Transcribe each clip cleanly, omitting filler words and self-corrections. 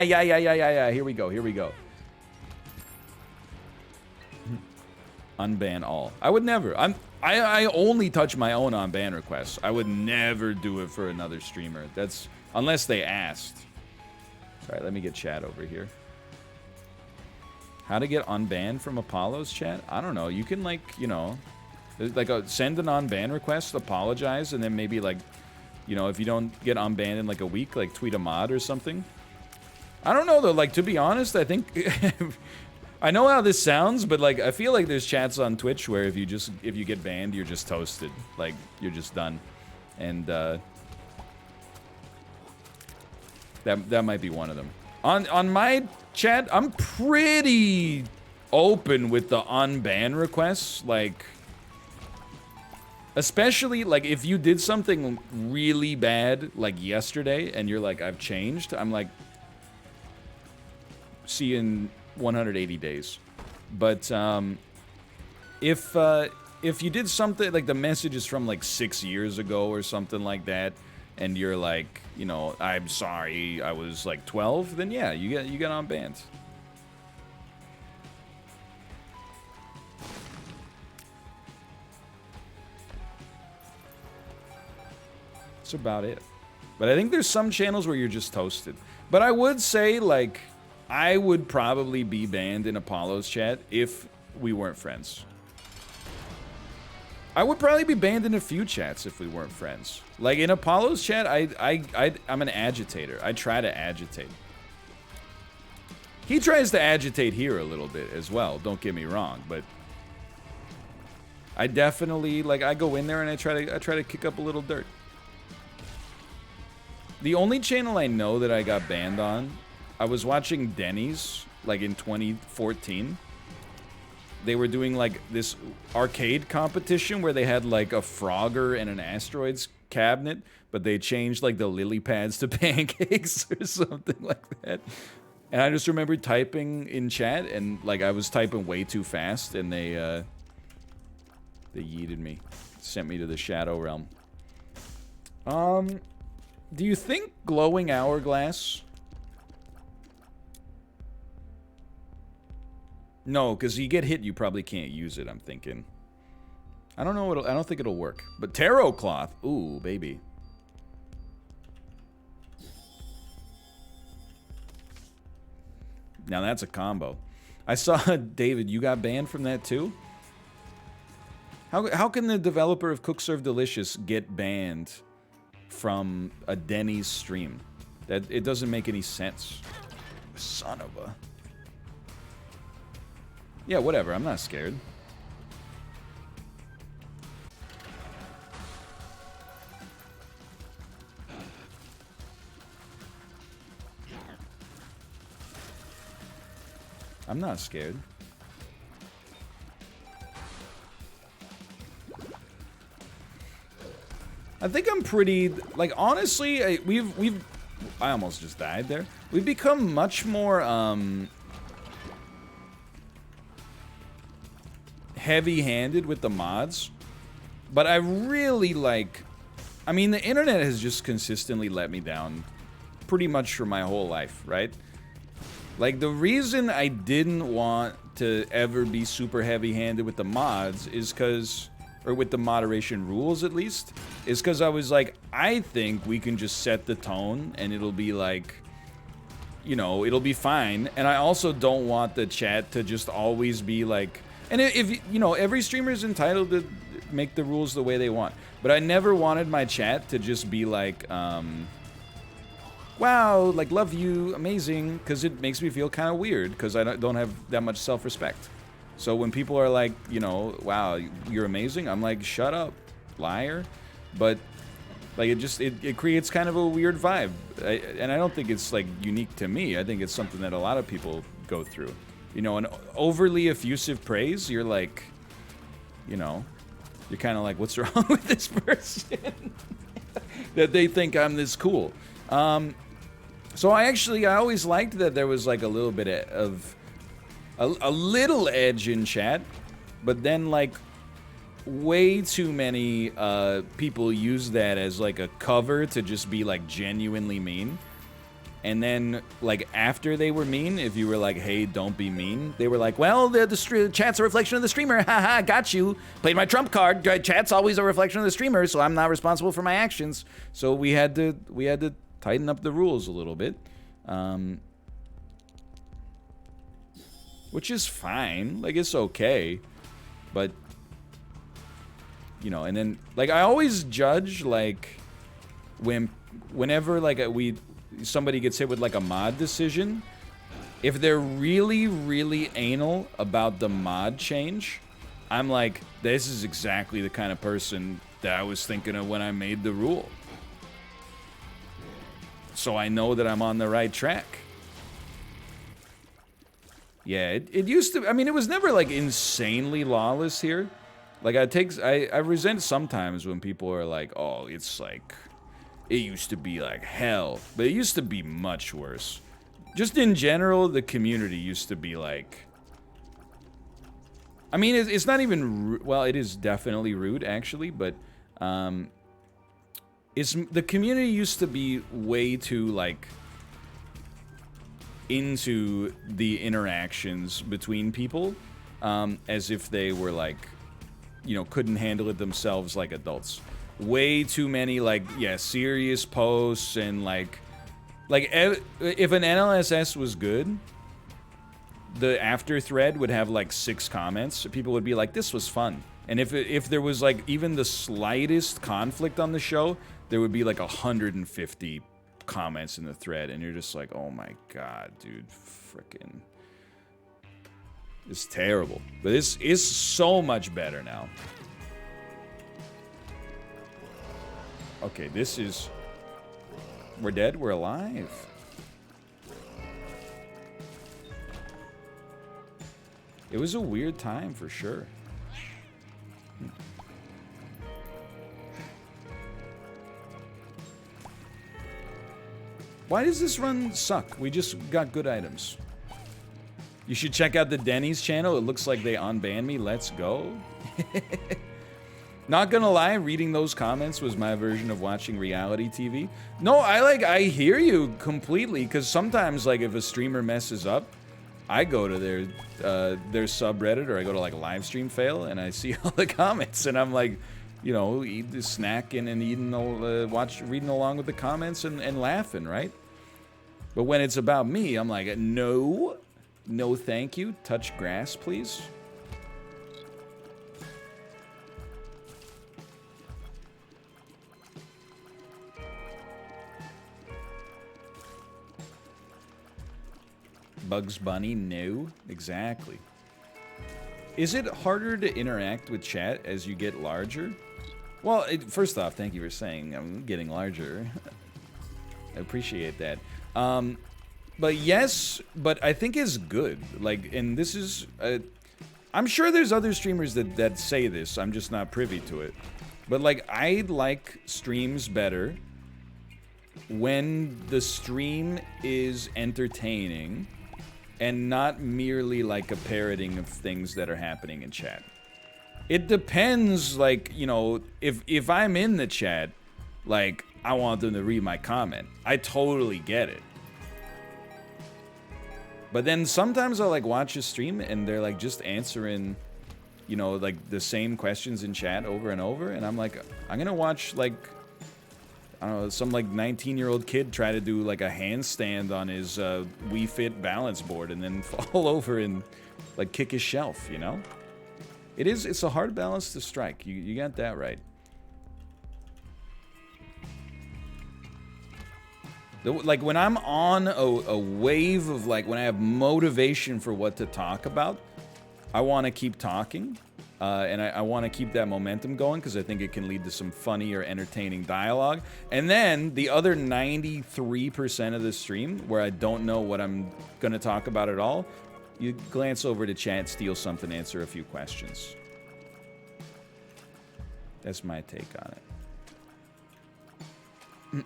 Yeah. Here we go. Unban all. I would never. I only touch my own unban requests. I would never do it for another streamer. That's unless they asked. Sorry, let me get chat over here. How to get unbanned from Apollo's chat? I don't know. You can like, you know, like send an unban request, apologize, and then maybe like, you know, if you don't get unbanned in like a week, like tweet a mod or something. I don't know though. Like to be honest, I think I know how this sounds, but like I feel like there's chats on Twitch where if you get banned, you're just toasted. Like you're just done, and that might be one of them. On my chat, I'm pretty open with the unban requests. Like, especially like if you did something really bad like yesterday, and you're like, I've changed. I'm like, see you in 180 days. But if you did something like the message is from like 6 years ago or something like that, and you're like, you know, I'm sorry, I was like 12, then yeah, you get unbanned. That's about it. But I think there's some channels where you're just toasted. But I would say like I would probably be banned in Apollo's chat if we weren't friends. I would probably be banned in a few chats if we weren't friends. Like in Apollo's chat, I'm an agitator. I try to agitate. He tries to agitate here a little bit as well, don't get me wrong, but I definitely like I go in there and I try to kick up a little dirt. The only channel I know that I got banned on, I was watching Denny's, like in 2014. They were doing like this arcade competition where they had like a Frogger and an Asteroids cabinet, but they changed like the lily pads to pancakes or something like that. And I just remember typing in chat and like I was typing way too fast and they yeeted me, sent me to the Shadow Realm. Do you think glowing hourglass? No, because you get hit, you probably can't use it, I'm thinking. I don't know, I don't think it'll work. But tarot cloth, ooh, baby. Now that's a combo. I saw, David, you got banned from that too? How can the developer of Cook Serve Delicious get banned from a Denny's stream? That it doesn't make any sense. Son of a... Yeah, whatever. I'm not scared. I'm not scared. I think I'm pretty, like, honestly, I almost just died there. We've become much more, heavy-handed with the mods, but I really like, I mean, the internet has just consistently let me down pretty much for my whole life, right? Like, the reason I didn't want to ever be super heavy-handed with the mods is because, or with the moderation rules at least, is because I was like, I think we can just set the tone and it'll be like, you know, it'll be fine. And I also don't want the chat to just always be like, and if, you know, every streamer is entitled to make the rules the way they want. But I never wanted my chat to just be like, wow, like, love you, amazing, because it makes me feel kind of weird, because I don't have that much self-respect. So when people are like, you know, wow, you're amazing, I'm like, shut up, liar. But, like, it creates kind of a weird vibe. And I don't think it's, like, unique to me. I think it's something that a lot of people go through. You know, an overly effusive praise, you're like, you know, you're kind of like, what's wrong with this person? That they think I'm this cool. So I always liked that there was like a little bit of, a little edge in chat, but then like way too many people use that as like a cover to just be like genuinely mean. And then, like, after they were mean, if you were like, hey, don't be mean, they were like, well, the chat's a reflection of the streamer. Haha, got you. Played my trump card. Chat's always a reflection of the streamer, so I'm not responsible for my actions. So we had to tighten up the rules a little bit. Which is fine. Like, it's okay. But, you know, and then, like, I always judge, like, whenever, like, somebody gets hit with like a mod decision, if they're really, really anal about the mod change, I'm like, this is exactly the kind of person that I was thinking of when I made the rule. So I know that I'm on the right track. Yeah, it used to, I mean, it was never like insanely lawless here. Like I resent sometimes when people are like, oh, it's like, it used to be like hell, but it used to be much worse. Just in general, the community used to be like... I mean, it's not even... Well, it is definitely rude, actually, but... the community used to be way too, like... into the interactions between people. As if they were, like... You know, couldn't handle it themselves like adults. Way too many, like, yeah, serious posts and, like, if an NLSS was good, the after thread would have, like, 6 comments. People would be like, this was fun. And if there was, like, even the slightest conflict on the show, there would be, like, 150 comments in the thread. And you're just like, oh my god, dude, frickin'. It's terrible. But this is so much better now. Okay, this is... We're dead? We're alive. It was a weird time, for sure. Why does this run suck? We just got good items. You should check out the Denny's channel. It looks like they unbanned me. Let's go. Not gonna lie, reading those comments was my version of watching reality TV. No, I hear you completely, because sometimes, like, if a streamer messes up, I go to their subreddit, or I go to, like, live stream fail, and I see all the comments, and I'm like, you know, snacking and eating, reading along with the comments and laughing, right? But when it's about me, I'm like, no, thank you. Touch grass, please. Bugs Bunny? No. Exactly. Is it harder to interact with chat as you get larger? Well, first off, thank you for saying I'm getting larger. I appreciate that. But yes, but I think it's good. Like, and this is... I'm sure there's other streamers that say this. I'm just not privy to it. But, like, I like streams better when the stream is entertaining and not merely like a parroting of things that are happening in chat. It depends, like, you know, if I'm in the chat, like, I want them to read my comment. I totally get it. But then sometimes I'll, like, watch a stream and they're, like, just answering, you know, like, the same questions in chat over and over, and I'm like, I'm gonna watch, like, I don't know, some, like, 19-year-old kid try to do, like, a handstand on his Wii Fit balance board and then fall over and, like, kick his shelf, you know? It's a hard balance to strike. You got that right. Like, when I'm on a wave of, like, when I have motivation for what to talk about, I want to keep talking. And I want to keep that momentum going because I think it can lead to some funny or entertaining dialogue. And then the other 93% of the stream, where I don't know what I'm going to talk about at all, you glance over to chat, steal something, answer a few questions. That's my take on it.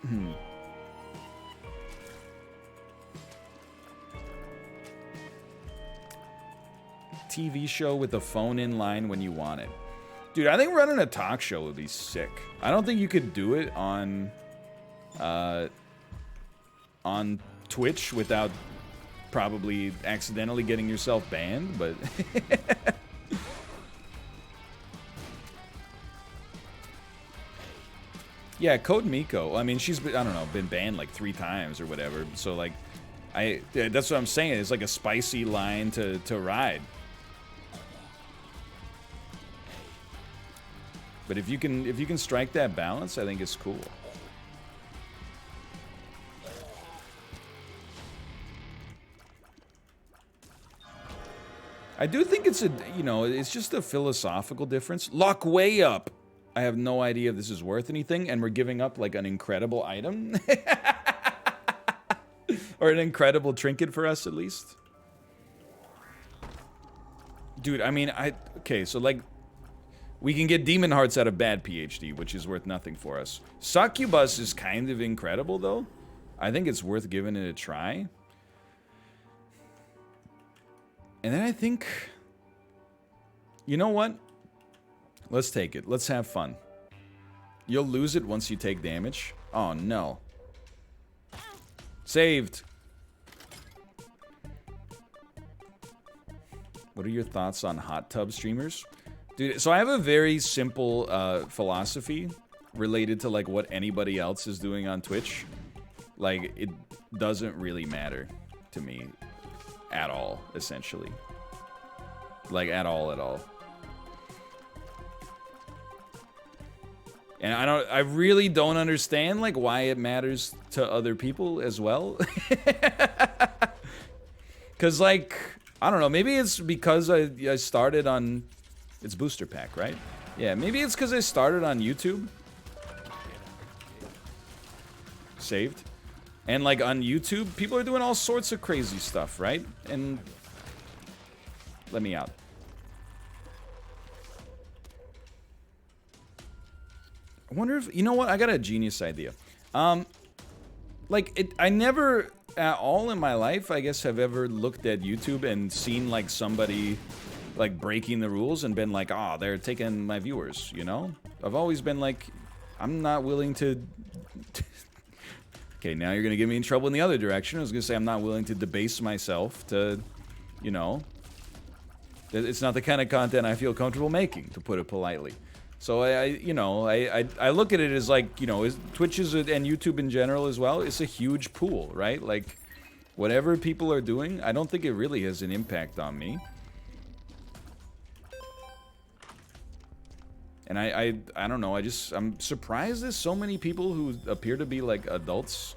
TV show with a phone-in line when you want it. Dude, I think running a talk show would be sick. I don't think you could do it on Twitch without probably accidentally getting yourself banned, but yeah, Code Miko. I mean, she's been, I don't know, been banned like 3 times or whatever. So like, that's what I'm saying. It's like a spicy line to ride. But if you can strike that balance, I think it's cool. I do think it's it's just a philosophical difference. Lock way up. I have no idea if this is worth anything, and we're giving up like an incredible item. Or an incredible trinket for us, at least. Dude, I mean, okay, so like, we can get demon hearts out of bad PhD, which is worth nothing for us. Succubus is kind of incredible, though. I think it's worth giving it a try. And then I think, you know what? Let's take it. Let's have fun. You'll lose it once you take damage. Oh, no. Saved. What are your thoughts on hot tub streamers? Dude, so I have a very simple philosophy related to like what anybody else is doing on Twitch. Like, it doesn't really matter to me at all, essentially. Like, at all. And I really don't understand like why it matters to other people as well. Cause like, I don't know, maybe it's because I started on, it's booster pack, right? Yeah, maybe it's because I started on YouTube. Saved. And like on YouTube, people are doing all sorts of crazy stuff, right? And let me out. I wonder if, you know what? I got a genius idea. Like, I never at all in my life, I guess, have ever looked at YouTube and seen, like, somebody, like, breaking the rules and been like, oh, they're taking my viewers, you know? I've always been like, I'm not willing to... Okay, now you're gonna get me in trouble in the other direction. I was gonna say I'm not willing to debase myself to, you know... It's not the kind of content I feel comfortable making, to put it politely. So I look at it as like, you know, Twitch is and YouTube in general as well, it's a huge pool, right? Like, whatever people are doing, I don't think it really has an impact on me. And I don't know, I'm surprised there's so many people who appear to be like adults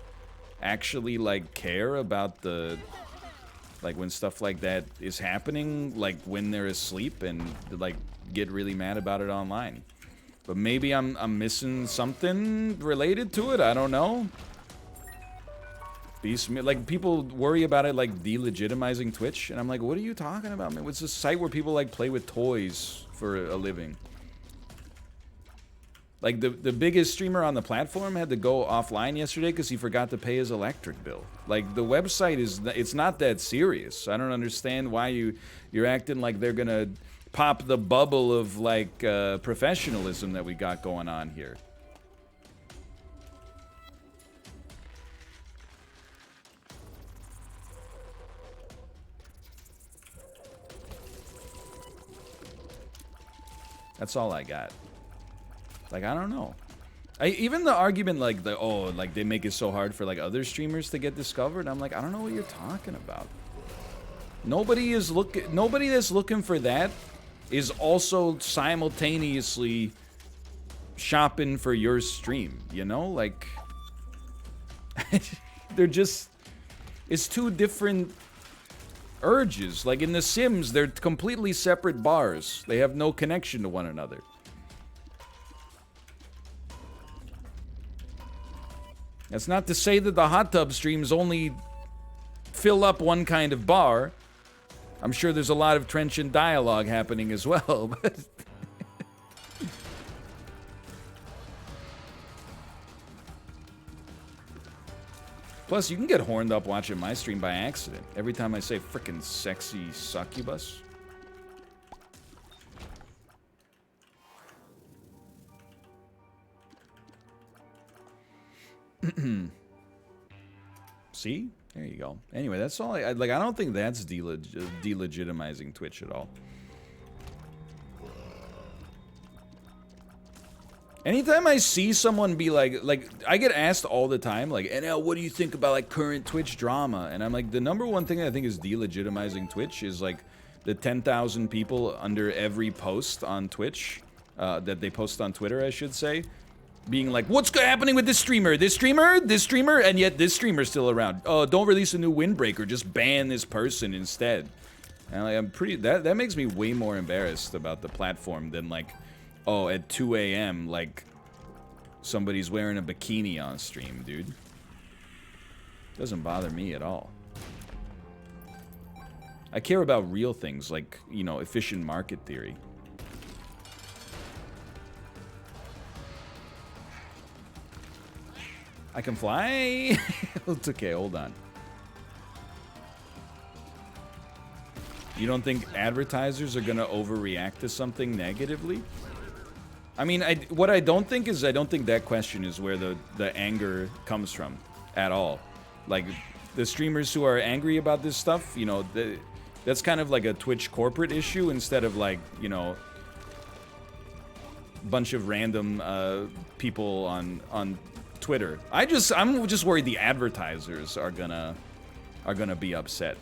actually like care about the, like when stuff like that is happening, like when they're asleep, and like get really mad about it online. But maybe I'm missing something related to it, I don't know. Like, people worry about it like delegitimizing Twitch, and I'm like, what are you talking about, man? It's a site where people like play with toys for a living. Like, the biggest streamer on the platform had to go offline yesterday because he forgot to pay his electric bill. Like, the website it's not that serious. I don't understand why you're acting like they're gonna pop the bubble of, like, professionalism that we got going on here. That's all I got. Like, I don't know. Even the argument, like, like, they make it so hard for, like, other streamers to get discovered, I'm like, I don't know what you're talking about. Nobody that's looking for that is also simultaneously shopping for your stream, you know? Like, they're just... It's two different urges. Like, in The Sims, they're completely separate bars. They have no connection to one another. That's not to say that the hot tub streams only fill up one kind of bar. I'm sure there's a lot of trenchant dialogue happening as well, but... Plus, you can get horned up watching my stream by accident. Every time I say frickin' sexy succubus. See? There you go. Anyway, that's all like. I don't think that's delegitimizing Twitch at all. Anytime I see someone be like I get asked all the time, like, NL, what do you think about like current Twitch drama? And I'm like, the number one thing I think is delegitimizing Twitch is like the 10,000 people under every post on Twitch that they post on Twitter, I should say, being like, what's happening with this streamer, and yet this streamer's still around. Oh, don't release a new windbreaker, just ban this person instead. And like, I'm pretty, that makes me way more embarrassed about the platform than like, oh, at 2 a.m., like, somebody's wearing a bikini on stream, dude. Doesn't bother me at all. I care about real things, like, you know, efficient market theory. I can fly? It's okay, hold on. You don't think advertisers are gonna overreact to something negatively? I mean, what I don't think is, I don't think that question is where the anger comes from at all. Like, the streamers who are angry about this stuff, you know, that's kind of like a Twitch corporate issue instead of like, you know, bunch of random people on Twitter. I'm just worried the advertisers are gonna be upset.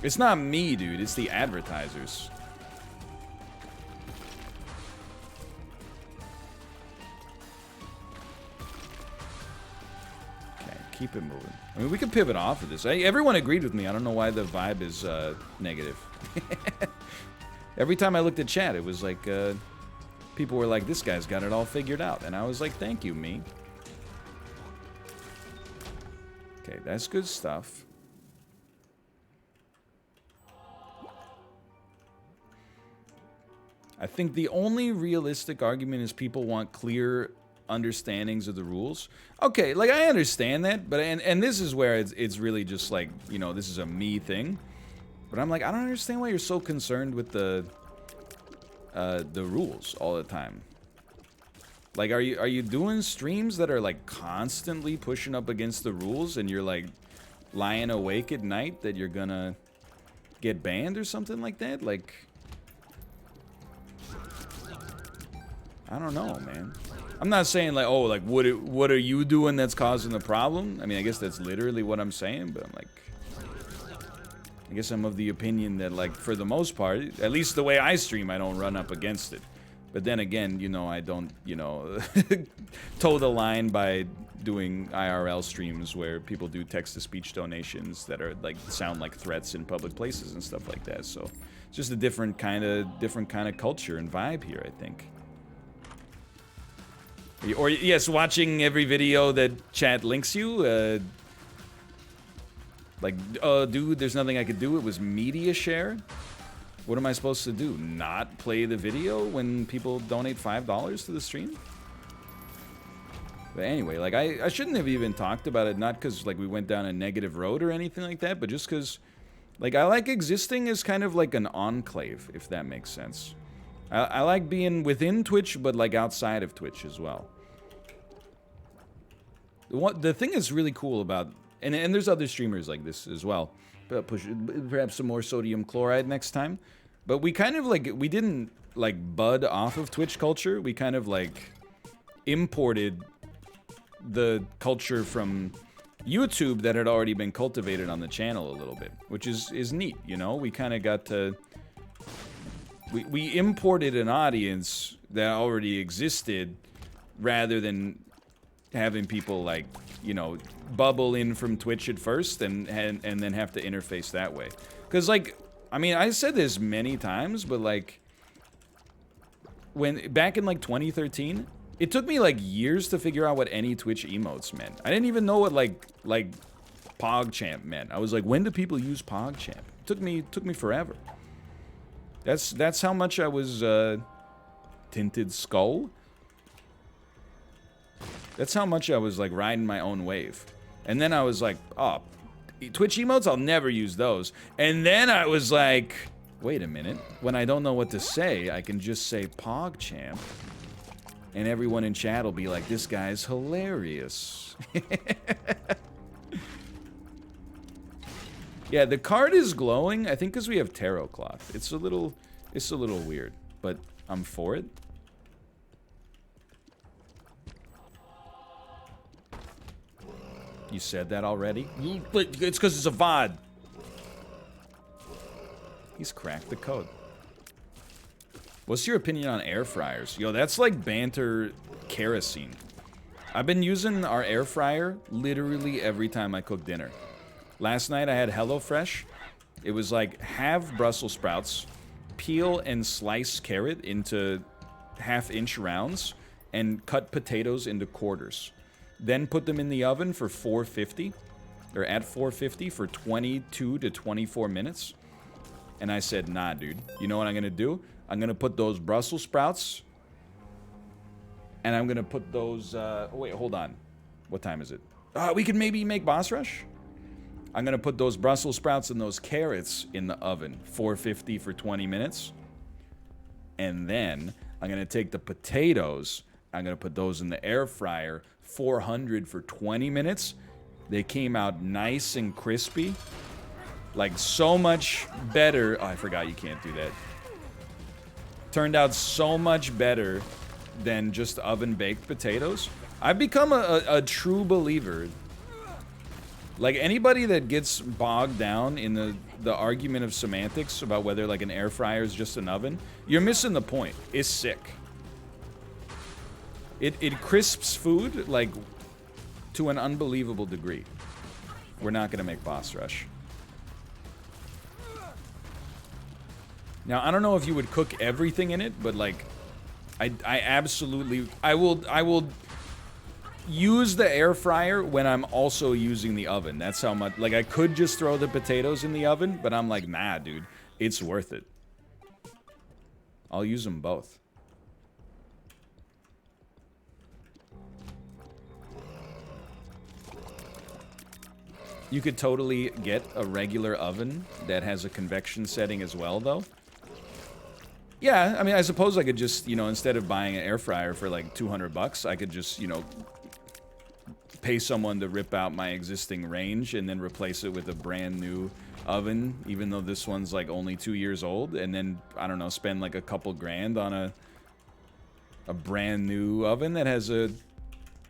It's not me, dude, it's the advertisers. Keep it moving. I mean, we can pivot off of this. Everyone agreed with me. I don't know why the vibe is negative. Every time I looked at chat, it was like, people were like, this guy's got it all figured out. And I was like, thank you, me. Okay, that's good stuff. I think the only realistic argument is people want clear understandings of the rules. Okay, like I understand that, but and this is where it's really just like, you know, this is a me thing. But I'm like, I don't understand why you're so concerned with the rules all the time. Like, are you doing streams that are like constantly pushing up against the rules, and you're like lying awake at night that you're gonna get banned or something like that? Like, I don't know, man. I'm not saying like, oh, like what are you doing that's causing the problem? I mean, I guess that's literally what I'm saying, but I'm like, I guess I'm of the opinion that, like, for the most part, at least the way I stream, I don't run up against it. But then again, you know, I don't, you know, toe the line by doing IRL streams where people do text-to-speech donations that are like sound like threats in public places and stuff like that. So it's just a different kind of culture and vibe here, I think. Or, yes, watching every video that chat links you, like, dude, there's nothing I could do, it was media share? What am I supposed to do? Not play the video when people donate $5 to the stream? But anyway, like, I shouldn't have even talked about it, not because, like, we went down a negative road or anything like that, but just because, like, I like existing as kind of like an enclave, if that makes sense. I like being within Twitch, but, like, outside of Twitch as well. The thing is really cool about, and there's other streamers like this as well, but perhaps some more sodium chloride next time, but we kind of like, we didn't like bud off of Twitch culture, we kind of like imported the culture from YouTube that had already been cultivated on the channel a little bit, which is neat, you know? We kind of got to, we imported an audience that already existed rather than having people, like, you know, bubble in from Twitch at first and then have to interface that way. Because, like, I mean, I said this many times, but, like, back in, like, 2013, it took me, like, years to figure out what any Twitch emotes meant. I didn't even know what, like PogChamp meant. I was like, when do people use PogChamp? It took me forever. That's how much I was, Tinted Skull? That's how much I was, like, riding my own wave. And then I was like, oh, Twitch emotes? I'll never use those. And then I was like, wait a minute. When I don't know what to say, I can just say PogChamp. And everyone in chat will be like, this guy's hilarious. Yeah, the card is glowing. I think because we have tarot cloth. It's a little weird, but I'm for it. You said that already? But it's because it's a VOD. He's cracked the code. What's your opinion on air fryers? Yo, that's like banter kerosene. I've been using our air fryer literally every time I cook dinner. Last night I had HelloFresh. It was like half Brussels sprouts, peel and slice carrot into half-inch rounds, and cut potatoes into quarters. Then put them in the oven for 450, or at 450 for 22 to 24 minutes. And I said, nah, dude. You know what I'm gonna do? I'm gonna put those Brussels sprouts, and I'm gonna put those, oh wait, hold on. What time is it? We could maybe make boss rush? I'm gonna put those Brussels sprouts and those carrots in the oven, 450 for 20 minutes. And then I'm gonna take the potatoes, I'm gonna put those in the air fryer, 400 for 20 minutes. They came out nice and crispy. Like, so much better. Oh, I forgot you can't do that. Turned out so much better than just oven-baked potatoes. I've become a true believer. Like, anybody that gets bogged down in the argument of semantics about whether, like, an air fryer is just an oven, you're missing the point. It's sick. It crisps food, like, to an unbelievable degree. We're not gonna make boss rush. Now, I don't know if you would cook everything in it, but, like, I absolutely... I will use the air fryer when I'm also using the oven. That's how much... Like, I could just throw the potatoes in the oven, but I'm like, nah, dude. It's worth it. I'll use them both. You could totally get a regular oven that has a convection setting as well, though. Yeah, I mean, I suppose I could just, you know, instead of buying an air fryer for like 200 bucks, I could just, you know, pay someone to rip out my existing range and then replace it with a brand new oven, even though this one's like only 2 years old, and then, I don't know, spend like a couple grand on a brand new oven that has a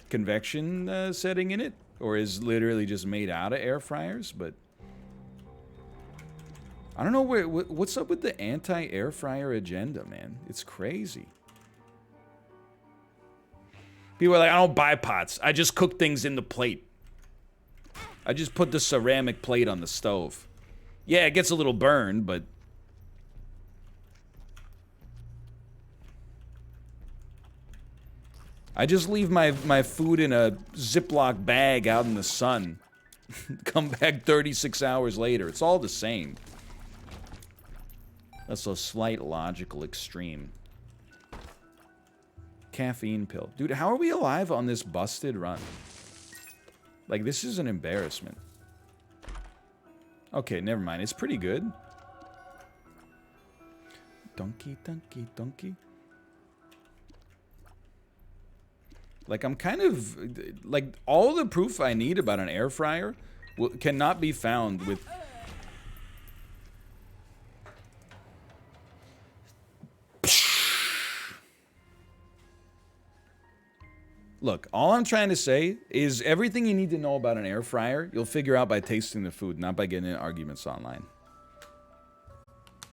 convection setting in it, or is literally just made out of air fryers. But I don't know what's up with the anti-air fryer agenda, man. It's crazy. People are like, I don't buy pots. I just cook things in the plate. I just put the ceramic plate on the stove. Yeah, it gets a little burned, but... I just leave my food in a Ziploc bag out in the sun. Come back 36 hours later. It's all the same. That's a slight logical extreme. Caffeine pill. Dude, how are we alive on this busted run? Like, this is an embarrassment. Okay, never mind. It's pretty good. Donkey, donkey, donkey. Like, I'm kind of... Like, all the proof I need about an air fryer cannot be found with... Look, all I'm trying to say is everything you need to know about an air fryer, you'll figure out by tasting the food, not by getting in arguments online.